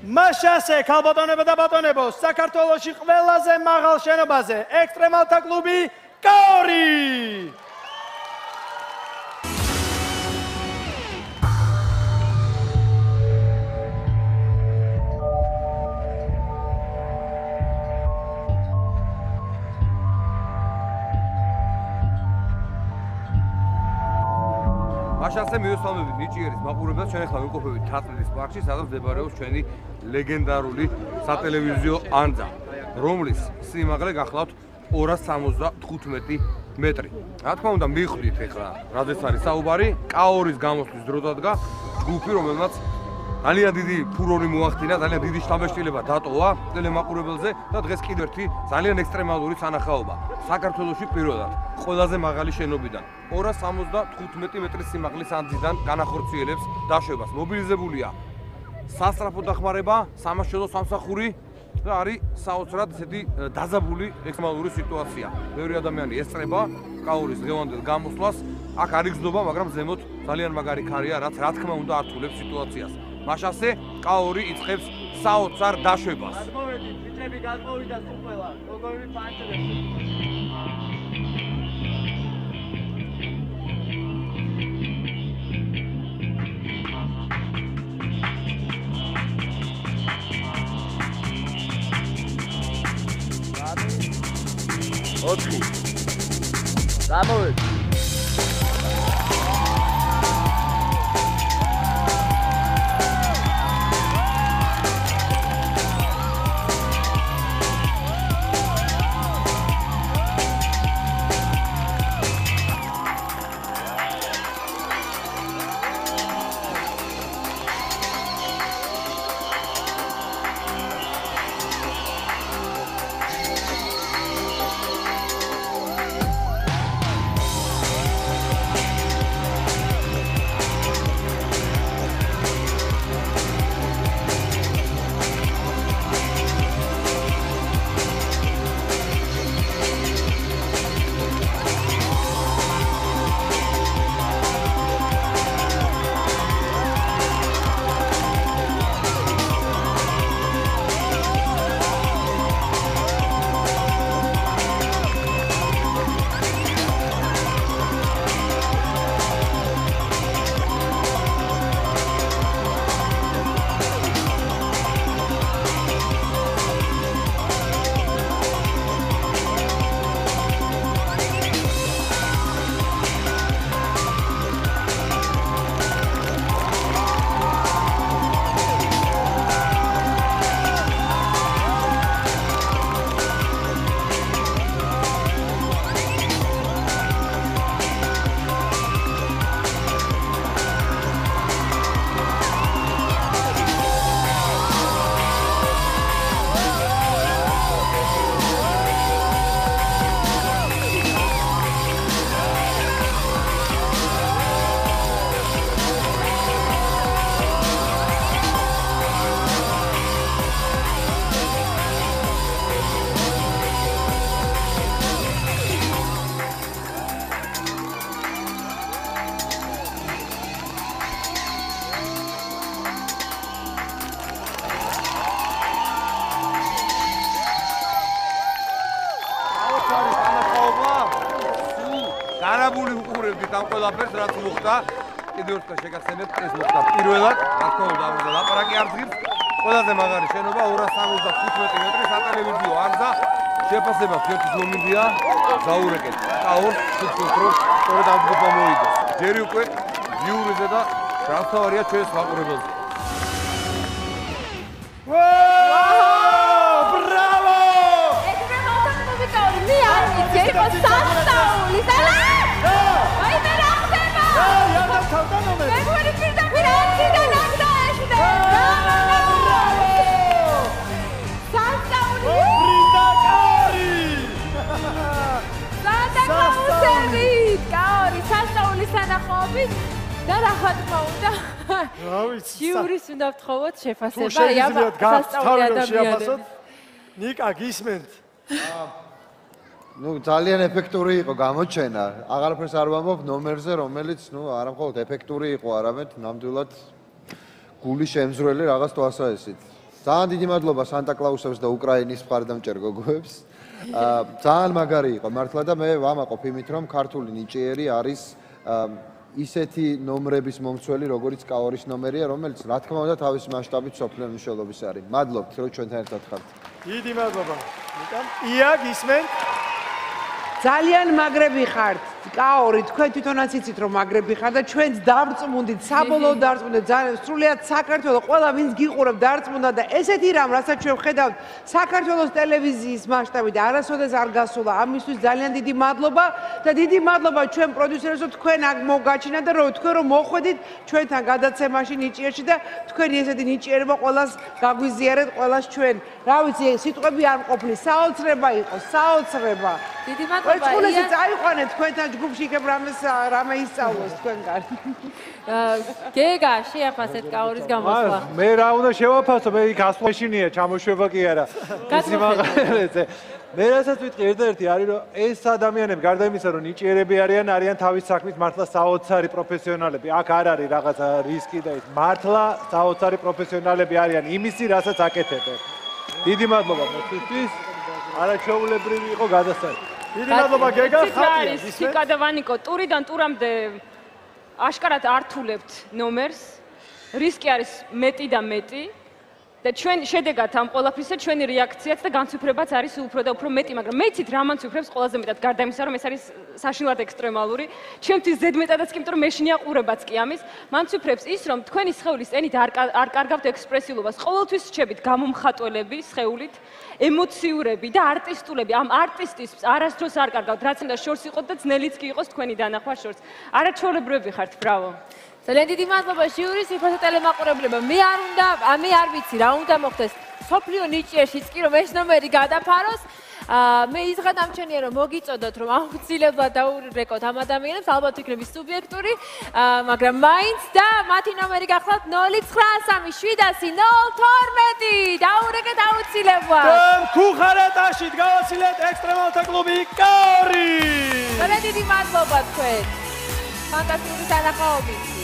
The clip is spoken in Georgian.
მაშასე ქალბატონებო და ბატონებო, საქართველოში ყველაზე მაღალ შენობაზე ექსტრემალთა კლუბი კაორი. მაშასე მივესალმებით ნიჭიერის მაყურებელს, ჩვენ ახლა ვიმყოფებით თათრეთის პარკში, სადაც მდებარეობს ჩვენი ლეგენდარული სატელევიზიო ანძა, რომლის სიმაღლე გახლავთ 275 მეტრი. რა თქმა უნდა, მივხვდით ახლა, რადგან არის საუბარი, კაორის გამოსვლის დრო დადგა ჯგუფი, რომელმაც ძალიან დიდი ფურორი მოახდინა, ძალიან დიდი შთამბეჭდილება დატოვა ტელემაყურებელზე და დღეს კიდევ ერთი ძალიან ექსტრემალური სანახაობა. საქართველოში პირველად ყველაზე მაღალი შენობიდან 275 მეტრის სიმაღლის ანძიდან განახორციელებს დაშვებას. მობილიზებულია სასწრაფო დახმარება, სამაშველო სამსახური და არის საოცრად ესეთი დაზაბული ექსტრემალური სიტუაცია. ბევრი ადამიანი ესწრება კაორის დღევანდელ გამოსვლას, აქ არ იგრძნობა, მაგრამ ზემოთ ძალიან მაგარი ქარია, რაც რა თქმა უნდა ართულებს სიტუაციას. მაშასე კაორი იწყებს საოცარ დაშვებას. გადმოვედით, ბიჭები გადმოვიდათ ყველა, როგორი პანჭრები. ოთხი. გამოვედით. განაბული უყურებდით ამ ყველაფერს, რაც მოხდა. კიდევ ერთხელ შეგახსენებთ, ეს მოხდა პირველად, რა თქმა უნდა, ამაზე ლაპარაკი არ ძღირს. ყველაზე მაგარი შენობა 275 მეტრი სატელევიზიო ანძა. შეფასება ჩვენთვის მომინდია გაურეკეთ. კაორს სულთრო სწორედ ამ ჯგუფმა მოიგოს. ჯერი უკვე ვიურიზე და გასავარია ჩვენს მაყურებელზე. ბრავო! ექსტრემალთა კლუბი კაორი, მე არ ვიცი, იყო სასწაული, აი მე რა ხდება? იადა თავდანომე. მე ვარ პირდაპირ აქედან აქ დაეშვდე. სასწაული. ბრინდა კაორი. სასწაული, კაორი, სასწაული სანახაობით და რა თქმა უნდა. რა ვიცი. ჯიურის უნდა ვთხოვოთ შეფასება, თუ შეგიძლიათ სასწაული გასწავლოთ ადამიანები. შეაფასოთ. ნიკა გისმენთ. ნუ ძალიან ეფექტური იყო გამოჩენა. აღარაფერს არ ვამბობ ნომერზე, რომელიც ნუ არა მხოლოდ ეფექტური იყო, არამედ ნამდვილად გული შემზრველი რაღაც თვალსაჩინო. ძალიან დიდი მადლობა სანტა-კლაუსებს და უკრაინის მხარდამჭერ გოგოებს. ძალიან მაგარი იყო მართლა და მე ვამაყობ იმით, რომ ქართული ნიჭიერი არის ისეთი ნომრების მომცველი, როგორც კაორის ნომერია, რომელიც რა თქმა უნდა თავის მასშტაბით სოფლიო მნიშვნელობის არის. მადლობთ, რომ ჩვენთან ერთად ხართ. დიდი მადლობა. ნიკა, ია გისმენთ? ძალიან მაგრები ხართ. კაორი, თქვენ თვითონაც იცით რომ მაგრები ხართ და ჩვენც დავწმუნდით, საბოლოოდ დავწმუნდით, ძალიან სრულიად საქართველოს ყველა ვინც გიყურებ დავწმუნდა და ესეთი რამ, რასაც ჩვენ ვხედავთ საქართველოს ტელევიზიის მასშტაბით არასოდეს არ გასულა. ამისთვის ძალიან დიდი მადლობა და დიდი მადლობა ჩვენ პროდიუსერებს, რომ თქვენ აქ მოგაჩინათ და რომ თქვენ რომ მოხვედით ჩვენთან გადაცემაში ნიჭიერში და თქვენი ესეთი ნიჭიერება ყველას გაგვიზიარეთ, ყველას ჩვენ. რა ვიცი, სიტყვები არ მყოფილი, საოცრება იყო, საოცრება. დიდი მადლობა. ეს წაიყვანეთ თქვენთან ჯგუფში იქებ რამე ისწავლოს თქვენგან. გეგა, შეაფასეთ კაორის გამოსვლა. მე რა უნდა შევაფასო, მე იქ ასლაშინია, ჩამოშვება კი არა. გასმახეთ. მე რასაც ვიტყვი ერთ-ერთი არის რომ ეს ადამიანები გარდა იმისა რომ ნიჭიერები არიან თავის საქმის მართლა საოცარი პროფესიონალები. აქ არ არის რაღაცა რისკი და ის მართლა საოცარი პროფესიონალები არიან იმისი რასაც აკეთებენ. დიდი მადლობა მოსვისთვის. არაჩვეულებრივი იყო გადასარევი. დიდი მადლობა გეგა, ხალხი. სიკა და ვანიკო ტურიდან ტურამდე აშკარად ართულებთ ნომერს. რისკი არის მეტი და მეტი. და ჩვენ შედეგად ამ ყველაფრისა ჩვენი რეაქციაც და განცვიფრებაც არის უფრო და უფრო მეტი, მაგრამ მე იცით რა მანცვიფრებს ყველაზე მეტად გარდა იმისა, რომ ეს არის საშინლად ექსტრემალური. ჩემთვის ზედმეტადაც კი, იმიტომ რომ მეშინია ყურებაც კი ამის. მანცვიფრებს ის, რომ თქვენი სხეულის ენით არ კარგავთ ექსპრესიულობას. ყოველთვის რჩებით გამომხატველები სხეულით, ემოციურები და არტისტულები. ამ არტისტის არასდროს არ კარგავთ, რაც უნდა შორს იყოს და ძნელიც კი იყოს თქვენი დანახვა შორს. არაჩვეულებრივი ხართ, ბრავო. ძალიან დიდი მადლობა ჟიურისიფასო ტელემაყურებლებმა. მე არ ვიცი რა უნდა მოხდეს სოფლიო ნიჭიერშიც კი რომ ეს ნომერი გადაფაროს. მე ის გადამჩენია რომ მოგიწოდოთ რომ აუცილებლად დაურეკოთ ამ ადამიანებს, ალბათ იქნება სუბიექტური, მაგრამ მაინც და მათი ნომერი გახლავთ 093070012. დაურეკეთ აუცილებლად. ხუხარატაში გავაცილეთ ექსტრემალთა კლუბი კაორი. ძალიან დიდი მადლობა თქვენ. ფანტასტიკური თანახმადები.